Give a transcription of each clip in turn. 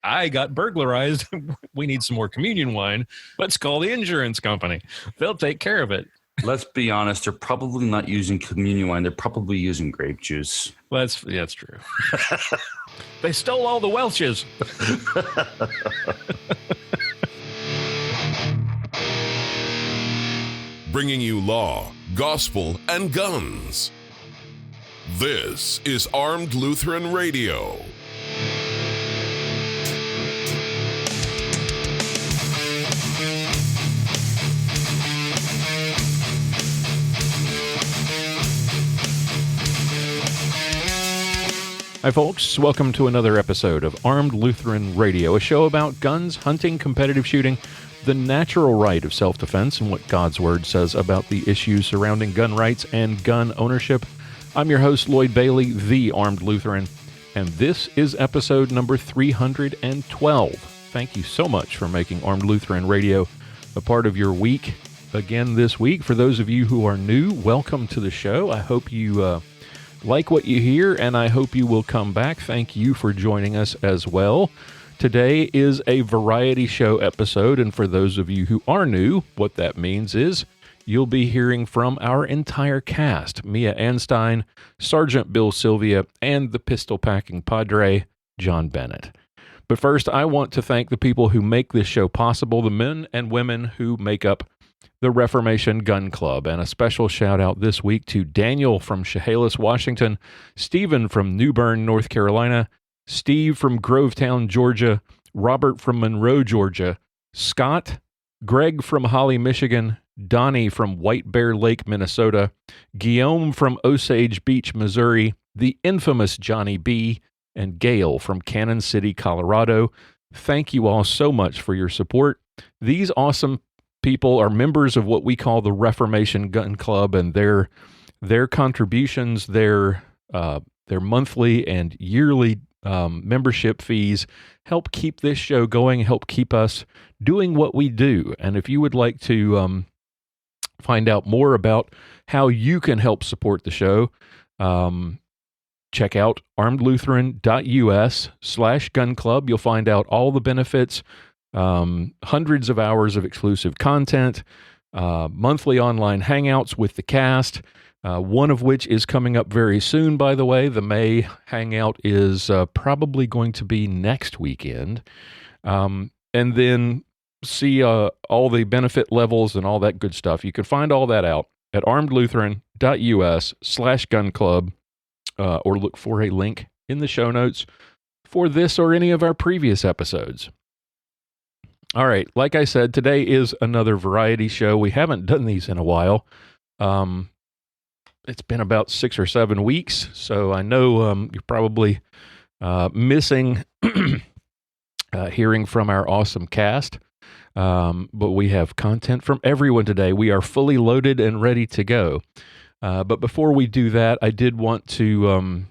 I got burglarized. We need some more communion wine. Let's call the insurance company. They'll take care of it. Let's be honest, they're probably not using communion wine. They're probably using grape juice. Well, that's true. They stole all the Welches. Bringing you law, gospel, and guns. This is Armed Lutheran Radio. Hi, folks. Welcome to another episode of Armed Lutheran Radio, a show about guns, hunting, competitive shooting, the natural right of self-defense, and what God's Word says about the issues surrounding gun rights and gun ownership. I'm your host, Lloyd Bailey, the Armed Lutheran, and this is episode number 312. Thank you so much for making Armed Lutheran Radio a part of your week again this week. For those of you who are new, welcome to the show. I hope you like what you hear, and I hope you will come back. Thank you for joining us as well. Today is a variety show episode, and for those of you who are new, what that means is you'll be hearing from our entire cast: Mia Anstein, Sergeant Bill Sylvia, and the pistol-packing Padre, John Bennett. But first, I want to thank the people who make this show possible, the men and women who make up the Reformation Gun Club, and a special shout out this week to Daniel from Chehalis, Washington, Stephen from New Bern, North Carolina, Steve from Grovetown, Georgia, Robert from Monroe, Georgia, Scott, Greg from Holly, Michigan, Donnie from White Bear Lake, Minnesota, Guillaume from Osage Beach, Missouri, the infamous Johnny B., and Gail from Cannon City, Colorado. Thank you all so much for your support. These awesome people are members of what we call the Reformation Gun Club, and their contributions, their monthly and yearly membership fees help keep this show going, help keep us doing what we do. And if you would like to find out more about how you can help support the show, check out armedlutheran.us/gun club. You'll find out all the benefits, hundreds of hours of exclusive content, monthly online hangouts with the cast, one of which is coming up very soon, by the way. The May hangout is probably going to be next weekend. And then see all the benefit levels and all that good stuff. You can find all that out at armedlutheran.us/gun club, or look for a link in the show notes for this or any of our previous episodes. All right, like I said, today is another variety show. We haven't done these in a while. It's been about 6 or 7 weeks, so I know you're probably missing hearing from our awesome cast, but we have content from everyone today. We are fully loaded and ready to go. But before we do that, I did want to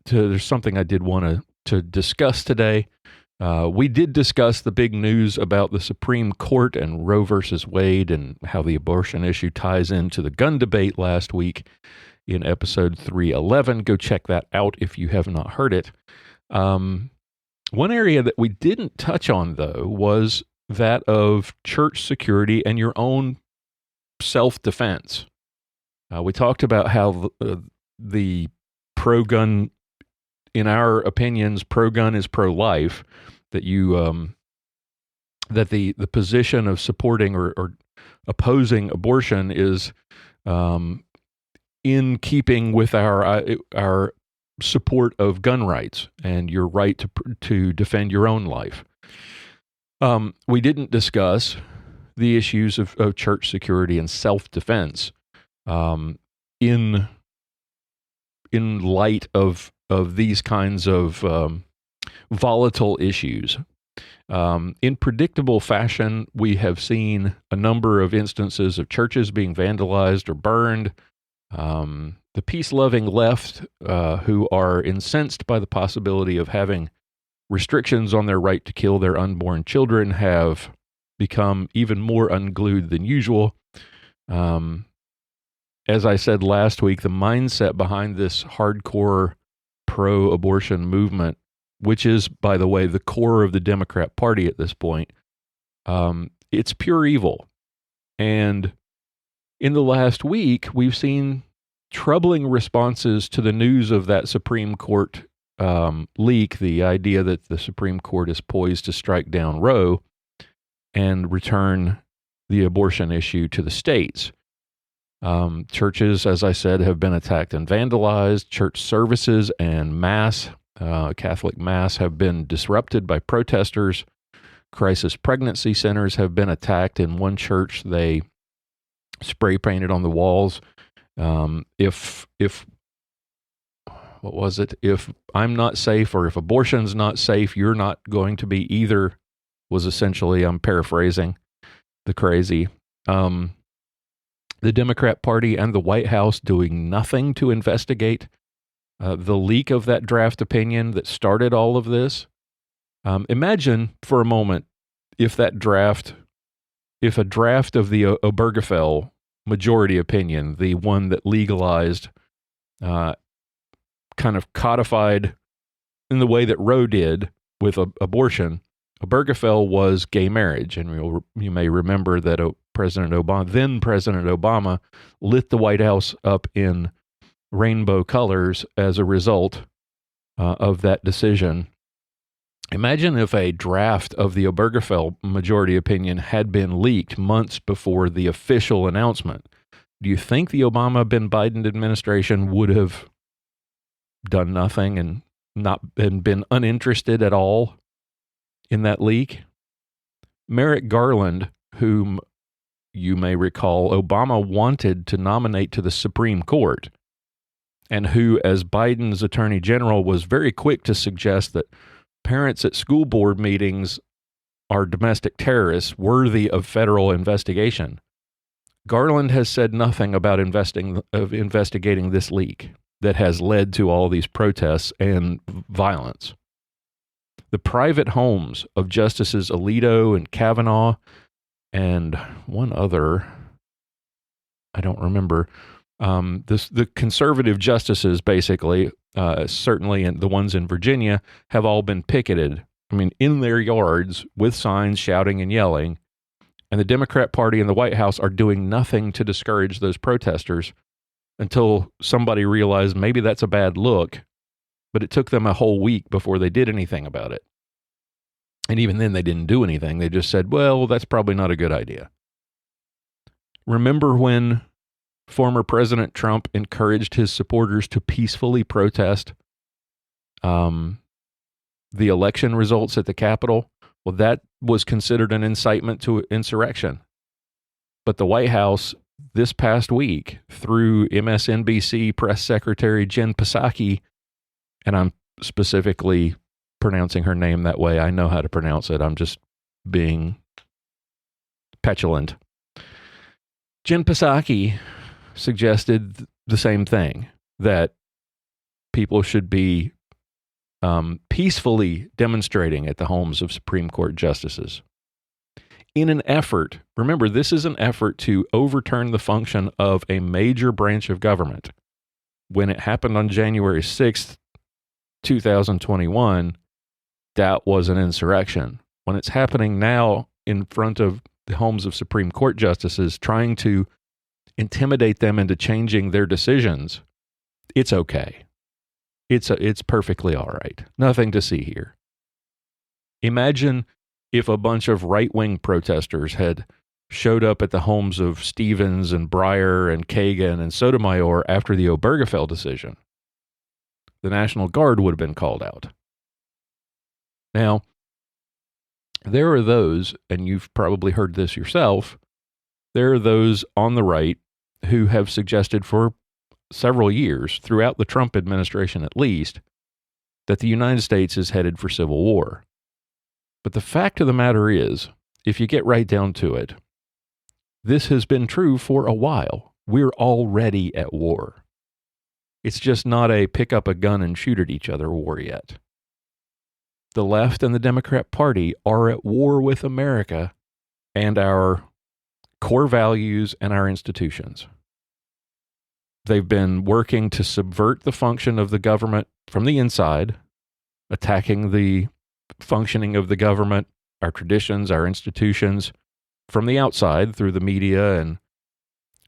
there's something I did want to discuss today. We did discuss the big news about the Supreme Court and Roe versus Wade and how the abortion issue ties into the gun debate last week in episode 311. Go check that out if you have not heard it. One area that we didn't touch on, though, was that of church security and your own self-defense. We talked about how the pro-gun, in our opinions, pro-gun is pro-life. That you that the position of supporting or opposing abortion is in keeping with our support of gun rights and your right to defend your own life. We didn't discuss the issues of church security and self-defense in light of these kinds of volatile issues. In predictable fashion, we have seen a number of instances of churches being vandalized or burned. The peace-loving left, who are incensed by the possibility of having restrictions on their right to kill their unborn children, have become even more unglued than usual. As I said last week, the mindset behind this hardcore pro-abortion movement which is, by the way, the core of the Democrat Party at this point, it's pure evil. And in the last week, we've seen troubling responses to the news of that Supreme Court leak, the idea that the Supreme Court is poised to strike down Roe and return the abortion issue to the states. Churches, as I said, have been attacked and vandalized. Church services and mass, Catholic mass, have been disrupted by protesters. Crisis pregnancy centers have been attacked. In one church, they spray painted on the walls, if what was it? If I'm not safe, or if abortion's not safe, you're not going to be either, was essentially, I'm paraphrasing, the crazy. The Democrat Party and the White House doing nothing to investigate the leak of that draft opinion that started all of this. Imagine for a moment if a draft of the Obergefell majority opinion, the one that legalized, kind of codified in the way that Roe did with abortion. Obergefell was gay marriage, and you may remember that then President Obama, lit the White House up in rainbow colors as a result of that decision. Imagine if a draft of the Obergefell majority opinion had been leaked months before the official announcement. Do you think the Obama-Bin Biden administration would have done nothing and been uninterested at all in that leak? Merrick Garland, whom you may recall Obama wanted to nominate to the Supreme Court, and who, as Biden's Attorney General, was very quick to suggest that parents at school board meetings are domestic terrorists worthy of federal investigation. Garland has said nothing about investigating this leak that has led to all these protests and violence. The private homes of Justices Alito and Kavanaugh and one other, I don't remember, the conservative justices, basically, certainly the ones in Virginia, have all been picketed. I mean, in their yards with signs shouting and yelling. And the Democrat Party and the White House are doing nothing to discourage those protesters until somebody realized maybe that's a bad look. But it took them a whole week before they did anything about it. And even then, they didn't do anything. They just said, well, that's probably not a good idea. Remember when former President Trump encouraged his supporters to peacefully protest the election results at the Capitol? Well, that was considered an incitement to insurrection. But the White House this past week, through MSNBC press secretary Jen Psaki, and I'm specifically pronouncing her name that way. I know how to pronounce it. I'm just being petulant. Jen Psaki suggested the same thing, that people should be peacefully demonstrating at the homes of Supreme Court justices in an effort, remember, this is an effort to overturn the function of a major branch of government. When it happened on January 6th, 2021, that was an insurrection. When it's happening now in front of the homes of Supreme Court justices, trying to intimidate them into changing their decisions, it's okay. It's perfectly all right. Nothing to see here. Imagine if a bunch of right-wing protesters had showed up at the homes of Stevens and Breyer and Kagan and Sotomayor after the Obergefell decision. The National Guard would have been called out. Now, there are those, and you've probably heard this yourself, there are those on the right who have suggested for several years, throughout the Trump administration at least, that the United States is headed for civil war. But the fact of the matter is, if you get right down to it, this has been true for a while. We're already at war. It's just not a pick up a gun and shoot at each other war yet. The left and the Democrat Party are at war with America and our core values and our institutions. They've been working to subvert the function of the government from the inside, attacking the functioning of the government, our traditions, our institutions from the outside through the media, and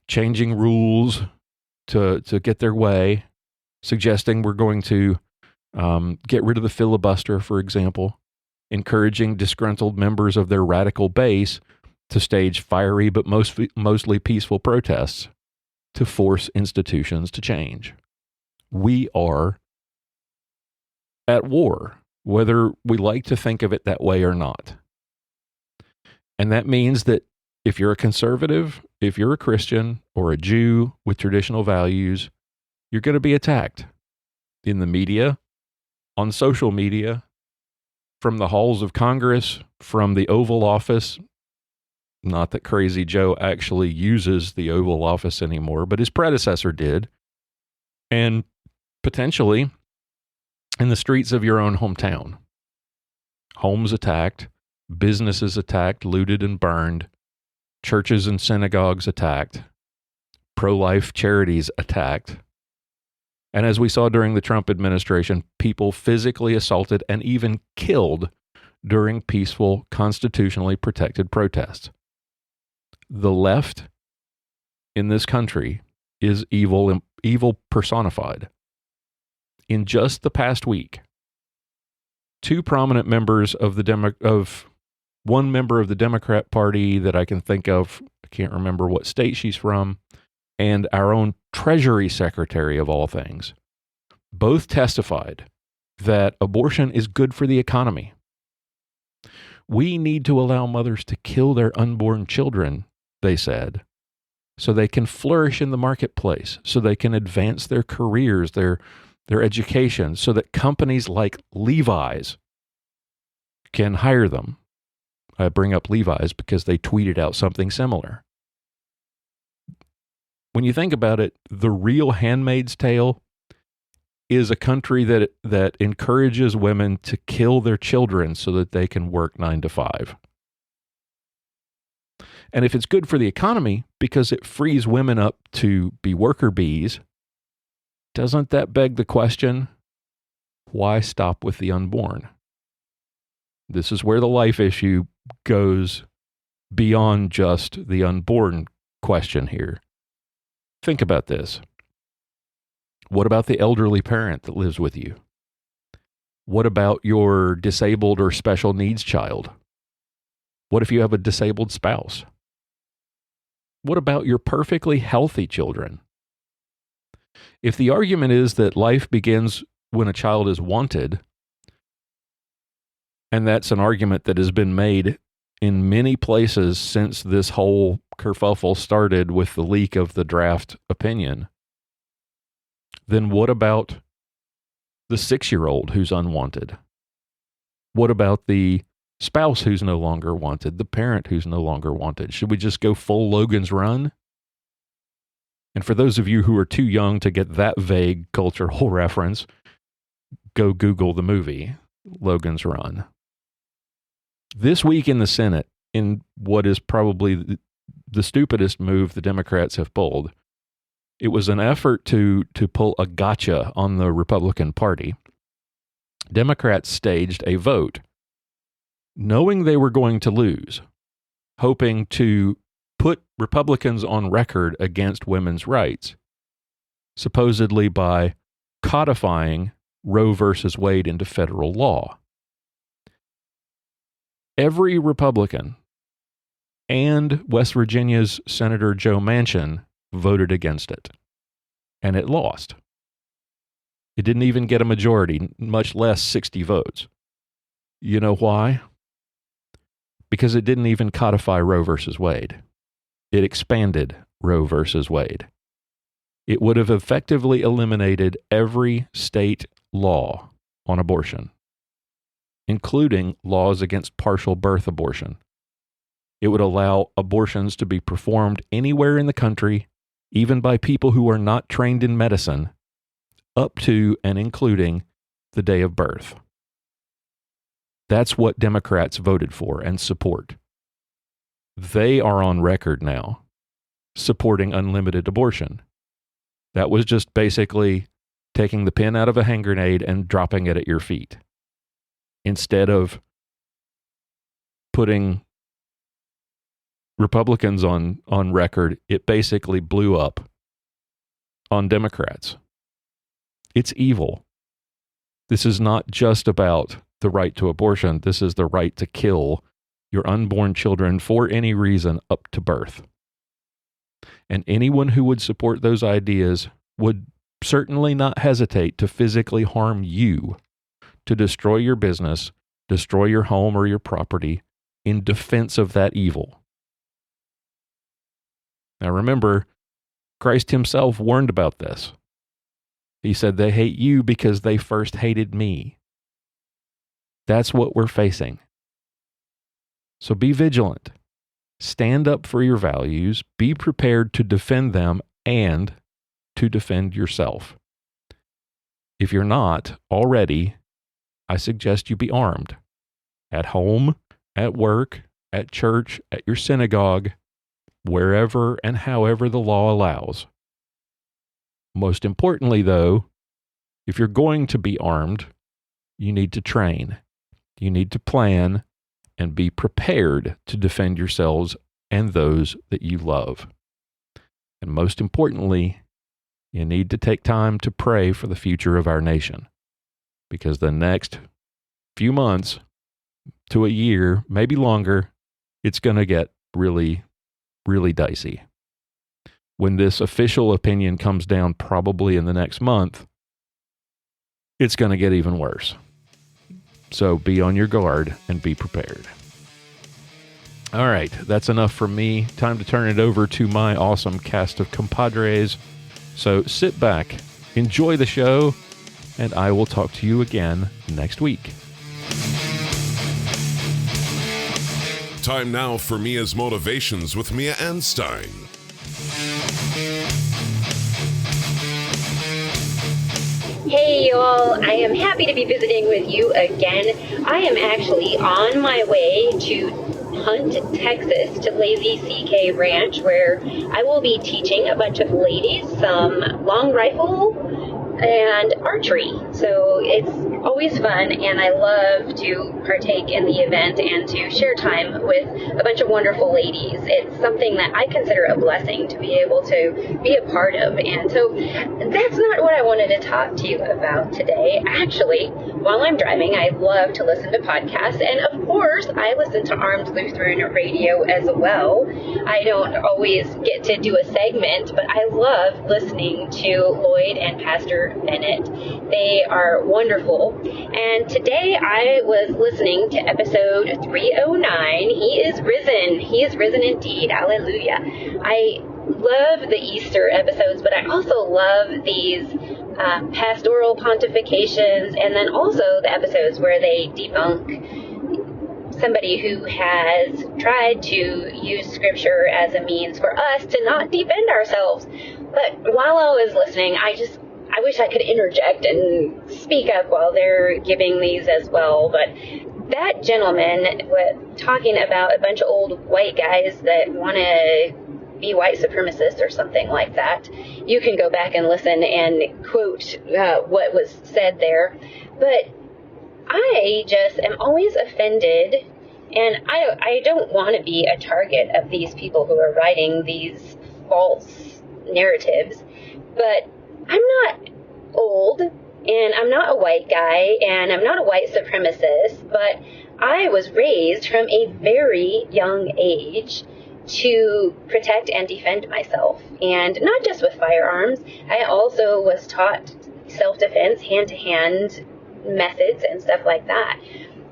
changing rules to get their way, suggesting we're going to get rid of the filibuster, for example, encouraging disgruntled members of their radical base to stage fiery but mostly peaceful protests to force institutions to change. We are at war, whether we like to think of it that way or not. And that means that if you're a conservative, if you're a Christian or a Jew with traditional values, you're going to be attacked in the media, on social media, from the halls of Congress, from the Oval Office. Not that Crazy Joe actually uses the Oval Office anymore, but his predecessor did. And potentially in the streets of your own hometown. Homes attacked, businesses attacked, looted and burned, churches and synagogues attacked, pro-life charities attacked. And as we saw during the Trump administration, people physically assaulted and even killed during peaceful, constitutionally protected protests. The left in this country is evil personified. In just the past week, two prominent members of one member of the Democrat Party that I can think of, I can't remember what state she's from, and our own Treasury Secretary of all things, both testified that abortion is good for the economy. We need to allow mothers to kill their unborn children, they said, so they can flourish in the marketplace, so they can advance their careers, their education, so that companies like Levi's can hire them. I bring up Levi's because they tweeted out something similar. When you think about it, the real Handmaid's Tale is a country that encourages women to kill their children so that they can work 9 to 5. And if it's good for the economy because it frees women up to be worker bees, doesn't that beg the question, why stop with the unborn? This is where the life issue goes beyond just the unborn question here. Think about this. What about the elderly parent that lives with you? What about your disabled or special needs child? What if you have a disabled spouse? What about your perfectly healthy children? If the argument is that life begins when a child is wanted, and that's an argument that has been made in many places since this whole kerfuffle started with the leak of the draft opinion, then what about the 6-year-old who's unwanted? What about the spouse who's no longer wanted, the parent who's no longer wanted? Should we just go full Logan's Run? And for those of you who are too young to get that vague cultural reference, go Google the movie Logan's Run. This week in the Senate, in what is probably the stupidest move the Democrats have pulled, it was an effort to pull a gotcha on the Republican Party. Democrats staged a vote, knowing they were going to lose, hoping to put Republicans on record against women's rights, supposedly by codifying Roe versus Wade into federal law. Every Republican and West Virginia's Senator Joe Manchin voted against it, and it lost. It didn't even get a majority, much less 60 votes. You know why? Because it didn't even codify Roe versus Wade. It expanded Roe versus Wade. It would have effectively eliminated every state law on abortion, including laws against partial birth abortion. It would allow abortions to be performed anywhere in the country, even by people who are not trained in medicine, up to and including the day of birth. That's what Democrats voted for and support. They are on record now supporting unlimited abortion. That was just basically taking the pin out of a hand grenade and dropping it at your feet. instead of putting Republicans on record, it basically blew up on Democrats. It's evil. This is not just about the right to abortion. This is the right to kill your unborn children for any reason up to birth. And anyone who would support those ideas would certainly not hesitate to physically harm you, to destroy your business, destroy your home or your property in defense of that evil. Now remember, Christ himself warned about this. He said, they hate you because they first hated me. That's what we're facing. So be vigilant. Stand up for your values. Be prepared to defend them and to defend yourself. If you're not already, I suggest you be armed. At home, at work, at church, at your synagogue, wherever and however the law allows. Most importantly, though, if you're going to be armed, you need to train. You need to plan and be prepared to defend yourselves and those that you love. And most importantly, you need to take time to pray for the future of our nation, because the next few months to a year, maybe longer, it's going to get really, really dicey. When this official opinion comes down, probably in the next month, it's going to get even worse. So be on your guard and be prepared. All right, that's enough from me. Time to turn it over to my awesome cast of compadres. So sit back, enjoy the show, and I will talk to you again next week. Time now for Mia's Motivations with Mia Anstein. Hey y'all, I am happy to be visiting with you again. I am actually on my way to Hunt, Texas, to Lazy CK Ranch, where I will be teaching a bunch of ladies some long rifle and archery. So it's always fun, and I love to partake in the event and to share time with a bunch of wonderful ladies. It's something that I consider a blessing to be able to be a part of. And so that's not what I wanted to talk to you about today. Actually, while I'm driving, I love to listen to podcasts, and of course, I listen to Armed Lutheran Radio as well. I don't always get to do a segment, but I love listening to Lloyd and Pastor Bennett. They are wonderful. And today I was listening to episode 309. He is risen. He is risen indeed. Hallelujah. I love the Easter episodes, but I also love these pastoral pontifications, and then also the episodes where they debunk somebody who has tried to use scripture as a means for us to not defend ourselves. But while I was listening, I wish I could interject and speak up while they're giving these as well. But that gentleman was talking about a bunch of old white guys that want to be white supremacists or something like that. You can go back and listen and quote what was said there. But I just am always offended, and I don't want to be a target of these people who are writing these false narratives, but I'm not old, and I'm not a white guy, and I'm not a white supremacist, but I was raised from a very young age to protect and defend myself, and not just with firearms. I also was taught self-defense, hand-to-hand methods and stuff like that.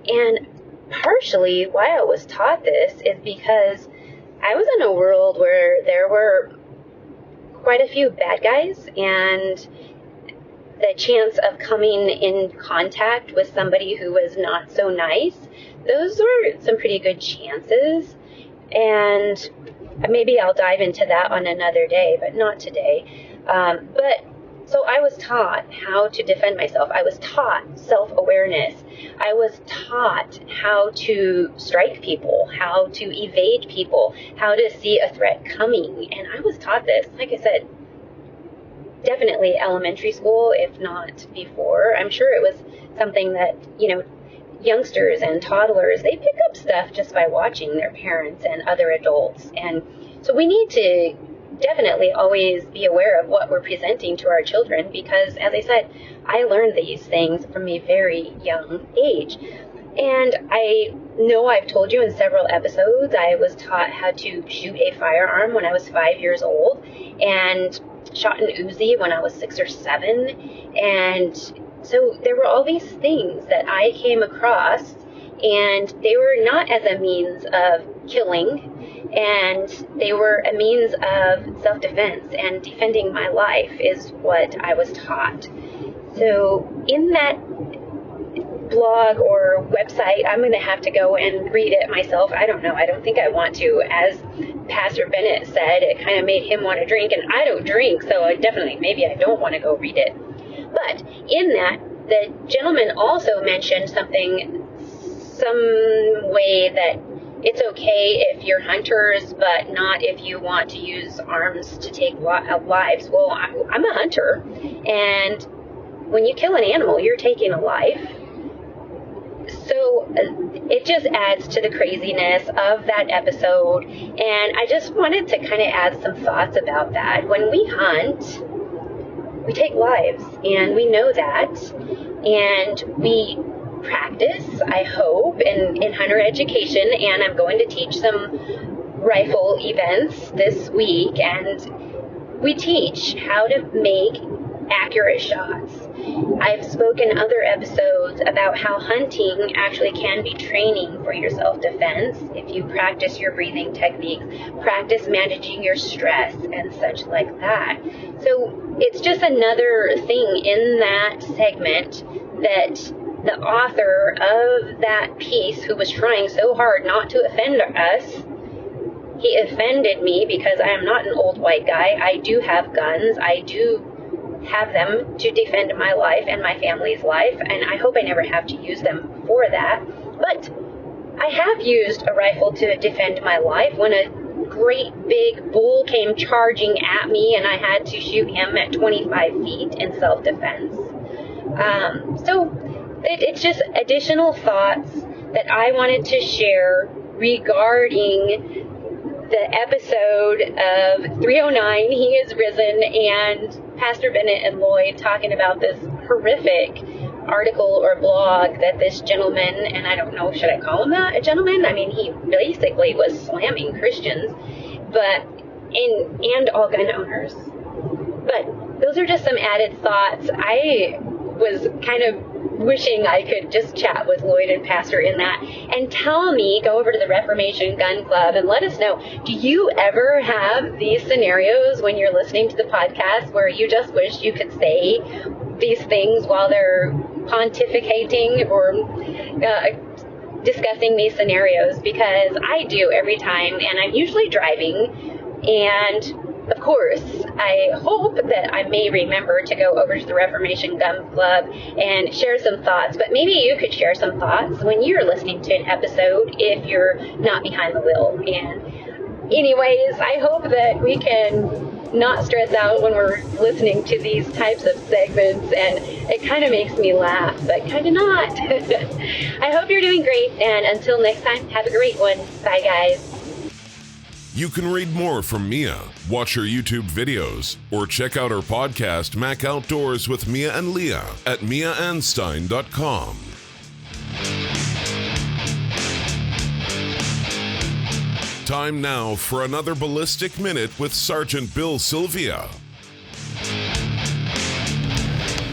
And partially why I was taught this is because I was in a world where there were quite a few bad guys, and the chance of coming in contact with somebody who was not so nice, those were some pretty good chances. And maybe I'll dive into that on another day, but not today. So I was taught how to defend myself. I was taught self-awareness. I was taught how to strike people, how to evade people, how to see a threat coming. And I was taught this, like I said, definitely elementary school, if not before. I'm sure it was something that, youngsters and toddlers, they pick up stuff just by watching their parents and other adults. And so we need to definitely always be aware of what we're presenting to our children, because, as I said, I learned these things from a very young age. And I know I've told you in several episodes, I was taught how to shoot a firearm when I was 5 years old, and shot an Uzi when I was 6 or 7. And so there were all these things that I came across, and they were not as a means of killing, and they were a means of self-defense, and defending my life is what I was taught. So in that blog or website, I'm going to have to go and read it myself. I don't know. I don't think I want to. As Pastor Bennett said, it kind of made him want to drink, and I don't drink, so maybe I don't want to go read it. But in that, the gentleman also mentioned some way that it's okay if you're hunters, but not if you want to use arms to take lives. Well, I'm a hunter, and when you kill an animal, you're taking a life. So it just adds to the craziness of that episode, and I just wanted to kind of add some thoughts about that. When we hunt, we take lives, and we know that, and we practice, I hope, in hunter education, and I'm going to teach some rifle events this week, and we teach how to make accurate shots. I've spoken other episodes about how hunting actually can be training for your self-defense if you practice your breathing techniques, practice managing your stress, and such like that. So it's just another thing in that segment that the author of that piece, who was trying so hard not to offend us, he offended me because I am not an old white guy. I do have guns. I do have them to defend my life and my family's life, and I hope I never have to use them for that. But I have used a rifle to defend my life when a great big bull came charging at me and I had to shoot him at 25 feet in self-defense. So it's just additional thoughts that I wanted to share regarding the episode of 309, He is Risen, and Pastor Bennett and Lloyd talking about this horrific article or blog that this gentleman, and I don't know, should I call him that, a gentleman? I mean, he basically was slamming Christians, and all gun owners. But those are just some added thoughts. I was kind of wishing I could just chat with Lloyd and Pastor in that, and go over to the Reformation Gun Club and let us know, do you ever have these scenarios when you're listening to the podcast where you just wish you could say these things while they're pontificating or discussing these scenarios? Because I do every time, and I'm usually driving, and of course, I hope that I may remember to go over to the Reformation Gun Club and share some thoughts, but maybe you could share some thoughts when you're listening to an episode if you're not behind the wheel. And anyways, I hope that we can not stress out when we're listening to these types of segments, and it kind of makes me laugh, but kind of not. I hope you're doing great, and until next time, have a great one. Bye, guys. You can read more from Mia, watch her YouTube videos, or check out her podcast, Mac Outdoors with Mia and Leah, at miaanstein.com. Time now for another Ballistic Minute with Sergeant Bill Sylvia.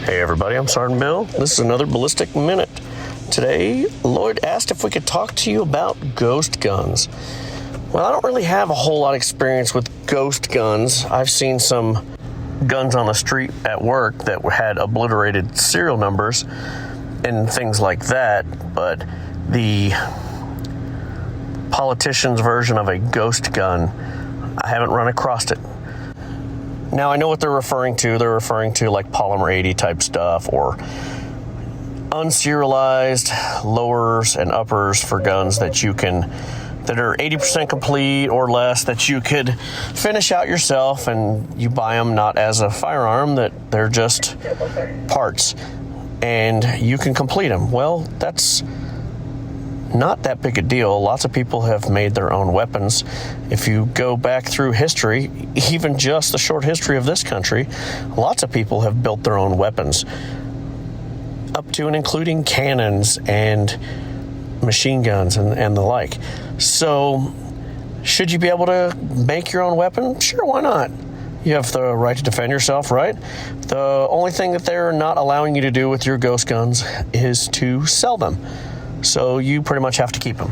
Hey everybody, I'm Sergeant Bill. This is another Ballistic Minute. Today, Lloyd asked if we could talk to you about ghost guns. Well, I don't really have a whole lot of experience with ghost guns. I've seen some guns on the street at work that had obliterated serial numbers and things like that, but the politician's version of a ghost gun, I haven't run across it. Now, I know what they're referring to. They're referring to like polymer 80 type stuff, or unserialized lowers and uppers for guns that are 80% complete or less, that you could finish out yourself, and you buy them not as a firearm, that they're just parts and you can complete them. Well, that's not that big a deal. Lots of people have made their own weapons. If you go back through history, even just the short history of this country, lots of people have built their own weapons, up to and including cannons and machine guns and the like. So, should you be able to make your own weapon? Sure, why not? You have the right to defend yourself, right? The only thing that they're not allowing you to do with your ghost guns is to sell them. So you pretty much have to keep them,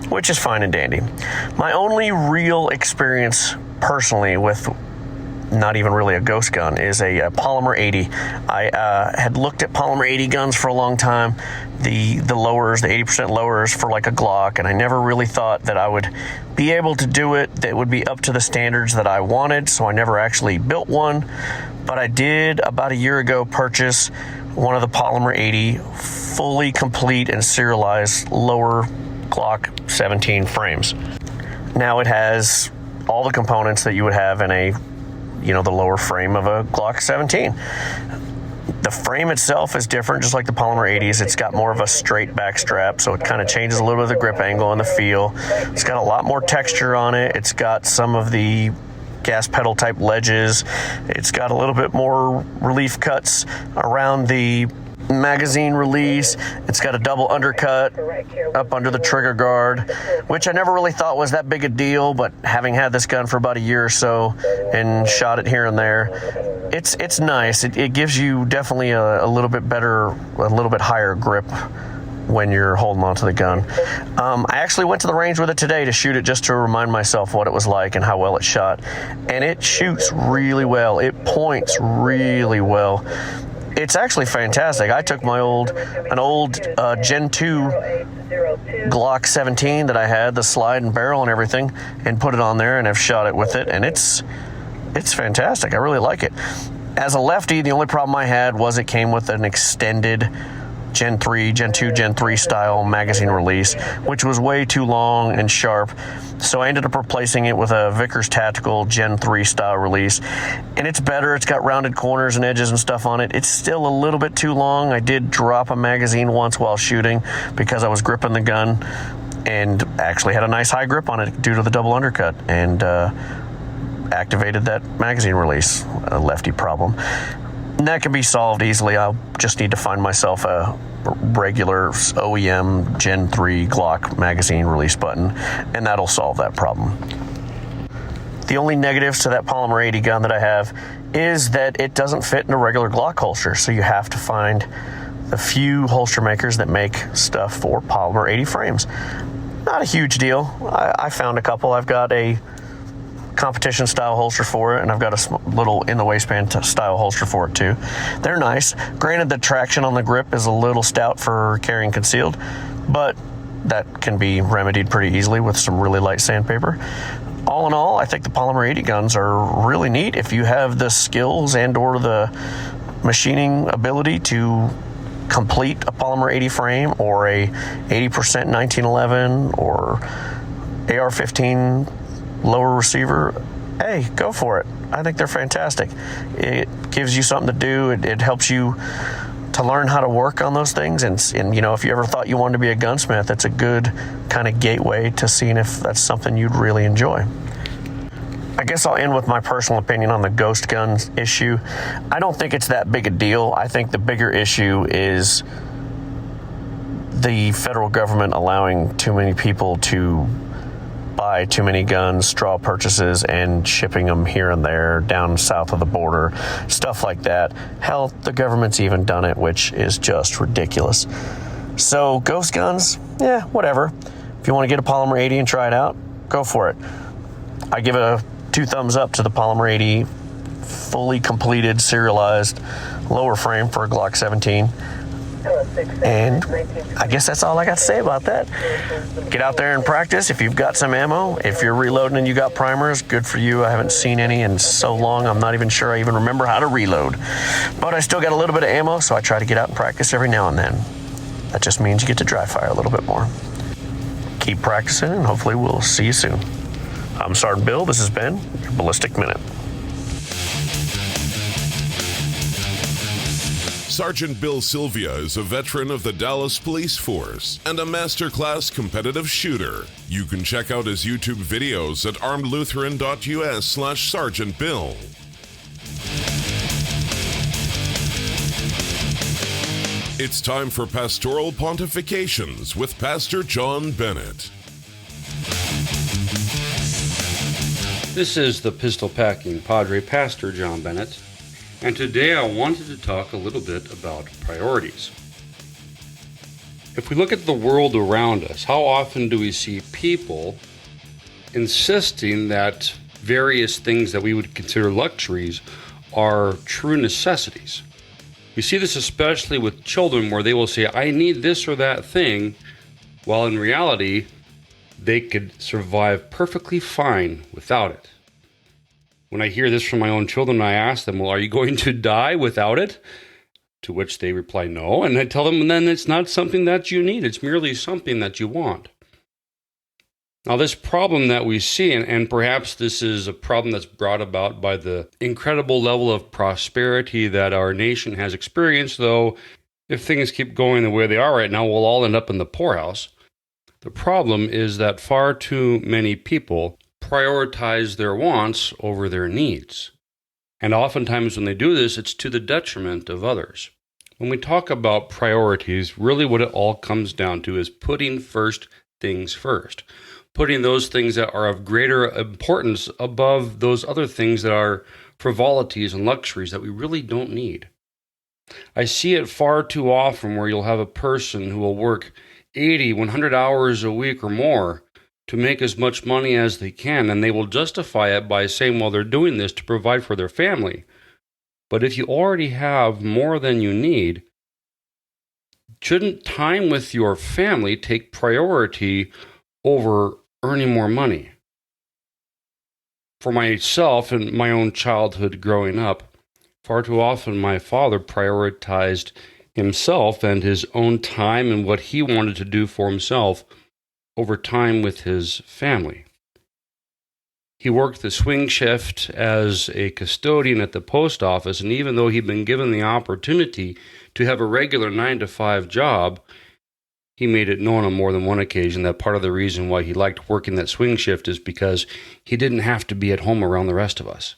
which is fine and dandy. My only real experience personally with not even really a ghost gun is a polymer 80. I had looked at polymer 80 guns for a long time, the lowers, the 80% lowers for like a Glock, and I never really thought that I would be able to do it that would be up to the standards that I wanted, so I never actually built one. But I did about a year ago purchase one of the polymer 80 fully complete and serialized lower Glock 17 frames. Now it has all the components that you would have in the lower frame of a Glock 17. The frame itself is different, just like the polymer 80s. It's got more of a straight back strap, so it kind of changes a little bit of the grip angle and the feel. It's got a lot more texture on it. It's got some of the gas pedal type ledges. It's got a little bit more relief cuts around the magazine release. It's got a double undercut up under the trigger guard, which I never really thought was that big a deal, but having had this gun for about a year or so and shot it here and there, it's nice. It gives you definitely a little bit better, a little bit higher grip when you're holding onto the gun. I actually went to the range with it today to shoot it just to remind myself what it was like and how well it shot, and it shoots really well. It points really well. It's actually fantastic. I took an old Gen 2 Glock 17 that I had, the slide and barrel and everything, and put it on there and have shot it with it, and it's fantastic. I really like it. As a lefty, the only problem I had was it came with an extended Gen 3, Gen 2, Gen 3 style magazine release, which was way too long and sharp. So I ended up replacing it with a Vickers Tactical Gen 3 style release. And it's better. It's got rounded corners and edges and stuff on it. It's still a little bit too long. I did drop a magazine once while shooting because I was gripping the gun and actually had a nice high grip on it due to the double undercut, and activated that magazine release, a lefty problem. And that can be solved easily. I'll just need to find myself a regular OEM Gen 3 Glock magazine release button, and that'll solve that problem. The only negatives to that polymer 80 gun that I have is that it doesn't fit in a regular Glock holster, so you have to find the few holster makers that make stuff for polymer 80 frames. Not a huge deal. I found a couple. I've got a competition style holster for it, and I've got a little in the waistband style holster for it too. They're nice. Granted, the traction on the grip is a little stout for carrying concealed, but that can be remedied pretty easily with some really light sandpaper. All in all, I think the polymer 80 guns are really neat if you have the skills and or the machining ability to complete a polymer 80 frame or a 80% 1911 or AR-15 lower receiver. Hey, go for it. I think they're fantastic. It gives you something to do. It helps you to learn how to work on those things. And if you ever thought you wanted to be a gunsmith, it's a good kind of gateway to seeing if that's something you'd really enjoy. I guess I'll end with my personal opinion on the ghost guns issue. I don't think it's that big a deal. I think the bigger issue is the federal government allowing too many people to buy too many guns, straw purchases, and shipping them here and there down south of the border, stuff like that. Hell, the government's even done it, which is just ridiculous. So ghost guns, yeah, whatever. If you want to get a polymer 80 and try it out, go for it. I give a 2 thumbs up to the polymer 80 fully completed, serialized lower frame for a Glock 17. And I guess that's all I got to say about that. Get out there and practice. If you've got some ammo, if you're reloading and you got primers, good for you. I haven't seen any in so long, I'm not even sure I even remember how to reload. But I still got a little bit of ammo, so I try to get out and practice every now and then. That just means you get to dry fire a little bit more. Keep practicing, and hopefully we'll see you soon. I'm Sergeant Bill. This has been your Ballistic Minute. Sergeant Bill Sylvia is a veteran of the Dallas Police Force and a masterclass competitive shooter. You can check out his YouTube videos at armedlutheran.us/Sergeant Bill. It's time for Pastoral Pontifications with Pastor John Bennett. This is the pistol-packing Padre, Pastor John Bennett, and today I wanted to talk a little bit about priorities. If we look at the world around us, how often do we see people insisting that various things that we would consider luxuries are true necessities? We see this especially with children where they will say, I need this or that thing, while in reality, they could survive perfectly fine without it. When I hear this from my own children, I ask them, well, are you going to die without it? To which they reply, no. And I tell them, then it's not something that you need. It's merely something that you want. Now, this problem that we see, and perhaps this is a problem that's brought about by the incredible level of prosperity that our nation has experienced, though if things keep going the way they are right now, we'll all end up in the poorhouse. The problem is that far too many people prioritize their wants over their needs. And oftentimes when they do this, it's to the detriment of others. When we talk about priorities, really what it all comes down to is putting first things first. Putting those things that are of greater importance above those other things that are frivolities and luxuries that we really don't need. I see it far too often where you'll have a person who will work 80, 100 hours a week or more to make as much money as they can, and they will justify it by saying, well, they're doing this to provide for their family. But if you already have more than you need, shouldn't time with your family take priority over earning more money? For myself and my own childhood growing up, far too often my father prioritized himself and his own time and what he wanted to do for himself over time with his family. He worked the swing shift as a custodian at the post office, and even though he'd been given the opportunity to have a regular 9-to-5 job, he made it known on more than one occasion that part of the reason why he liked working that swing shift is because he didn't have to be at home around the rest of us.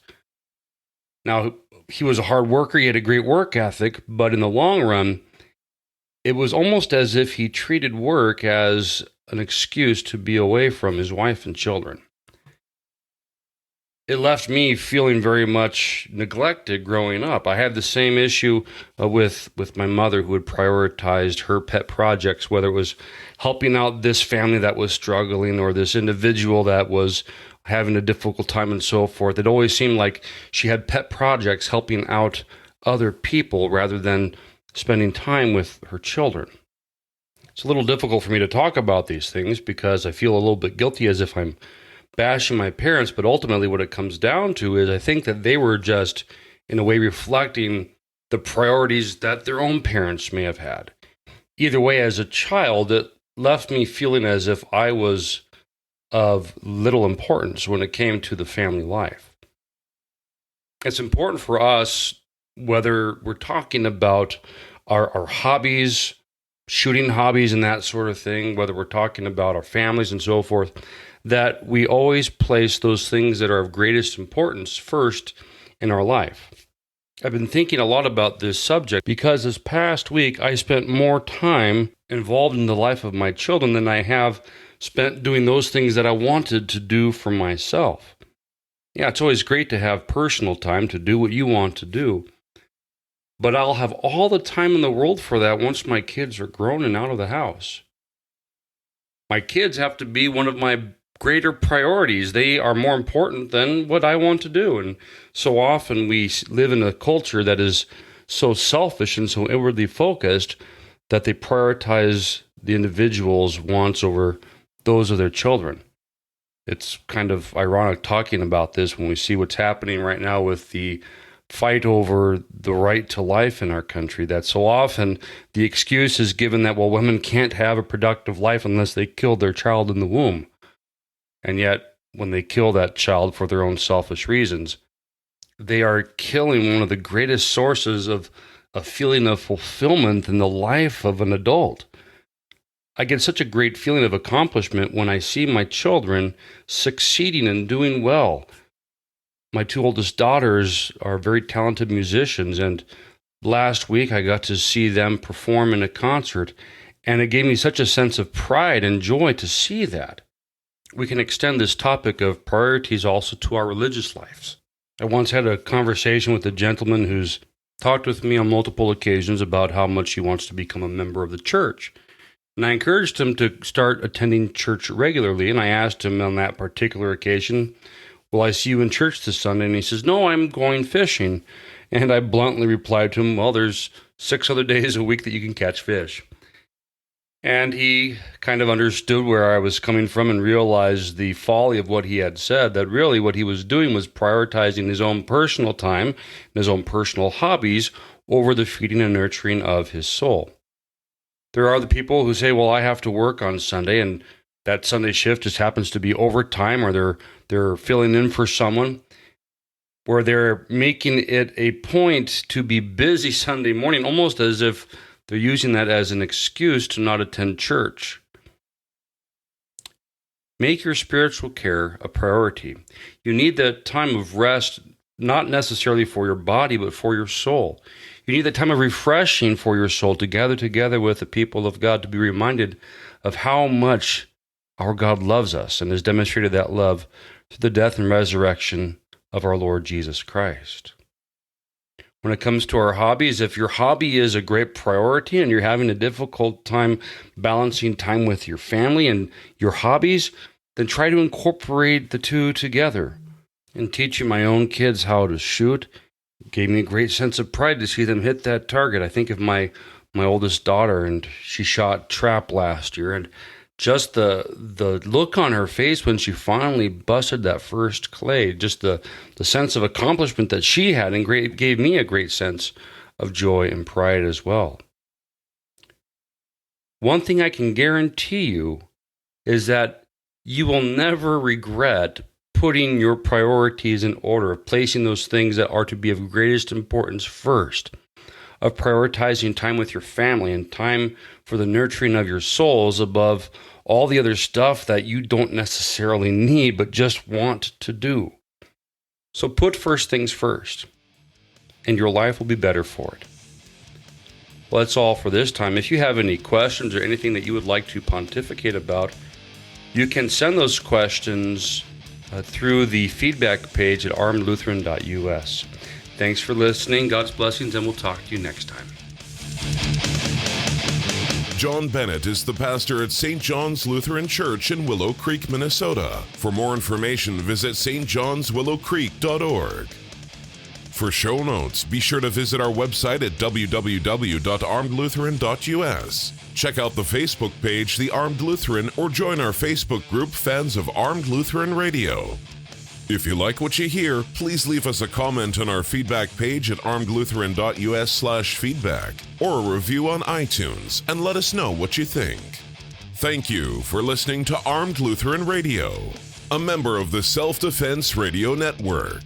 Now, he was a hard worker, he had a great work ethic, but in the long run, it was almost as if he treated work as an excuse to be away from his wife and children. It left me feeling very much neglected growing up. I had the same issue with my mother, who had prioritized her pet projects, whether it was helping out this family that was struggling or this individual that was having a difficult time and so forth. It always seemed like she had pet projects helping out other people rather than spending time with her children. It's a little difficult for me to talk about these things because I feel a little bit guilty as if I'm bashing my parents, but ultimately what it comes down to is I think that they were just, in a way, reflecting the priorities that their own parents may have had. Either way, as a child, it left me feeling as if I was of little importance when it came to the family life. It's important for us, whether we're talking about our hobbies, shooting hobbies and that sort of thing, whether we're talking about our families and so forth, that we always place those things that are of greatest importance first in our life. I've been thinking a lot about this subject because this past week I spent more time involved in the life of my children than I have spent doing those things that I wanted to do for myself. Yeah, it's always great to have personal time to do what you want to do. But I'll have all the time in the world for that once my kids are grown and out of the house. My kids have to be one of my greater priorities. They are more important than what I want to do. And so often we live in a culture that is so selfish and so inwardly focused that they prioritize the individual's wants over those of their children. It's kind of ironic talking about this when we see what's happening right now with the fight over the right to life in our country, that so often the excuse is given that, well, women can't have a productive life unless they killed their child in the womb. And yet, when they kill that child for their own selfish reasons, they are killing one of the greatest sources of a feeling of fulfillment in the life of an adult. I get such a great feeling of accomplishment when I see my children succeeding and doing well. My two oldest daughters are very talented musicians, and last week I got to see them perform in a concert, and it gave me such a sense of pride and joy to see that. We can extend this topic of priorities also to our religious lives. I once had a conversation with a gentleman who's talked with me on multiple occasions about how much he wants to become a member of the church. And I encouraged him to start attending church regularly, and I asked him on that particular occasion, "Will I see you in church this Sunday?" And he says, "No, I'm going fishing." And I bluntly replied to him, "Well, there's 6 other days a week that you can catch fish." And he kind of understood where I was coming from and realized the folly of what he had said, that really what he was doing was prioritizing his own personal time and his own personal hobbies over the feeding and nurturing of his soul. There are the people who say, "Well, I have to work on Sunday," and that Sunday shift just happens to be overtime, or they're filling in for someone, where they're making it a point to be busy Sunday morning, almost as if they're using that as an excuse to not attend church. Make your spiritual care a priority. You need that time of rest, not necessarily for your body, but for your soul. You need that time of refreshing for your soul to gather together with the people of God to be reminded of how much our God loves us and has demonstrated that love through the death and resurrection of our Lord Jesus Christ. When it comes to our hobbies, if your hobby is a great priority and you're having a difficult time balancing time with your family and your hobbies, then try to incorporate the two together. In teaching my own kids how to shoot, it gave me a great sense of pride to see them hit that target. I think of my oldest daughter, and she shot trap last year, and just the look on her face when she finally busted that first clay, just the sense of accomplishment that she had, and gave me a great sense of joy and pride as well. One thing I can guarantee you is that you will never regret putting your priorities in order, of placing those things that are to be of greatest importance first, of prioritizing time with your family and time for the nurturing of your souls above all the other stuff that you don't necessarily need but just want to do. So put first things first, and your life will be better for it. Well, that's all for this time. If you have any questions or anything that you would like to pontificate about, you can send those questions through the feedback page at armedlutheran.us. Thanks for listening. God's blessings, and we'll talk to you next time. John Bennett is the pastor at St. John's Lutheran Church in Willow Creek, Minnesota. For more information, visit stjohnswillowcreek.org. For show notes, be sure to visit our website at www.armedlutheran.us. Check out the Facebook page, The Armed Lutheran, or join our Facebook group, Fans of Armed Lutheran Radio. If you like what you hear, please leave us a comment on our feedback page at armedlutheran.us/feedback, or a review on iTunes, and let us know what you think. Thank you for listening to Armed Lutheran Radio, a member of the Self-Defense Radio Network.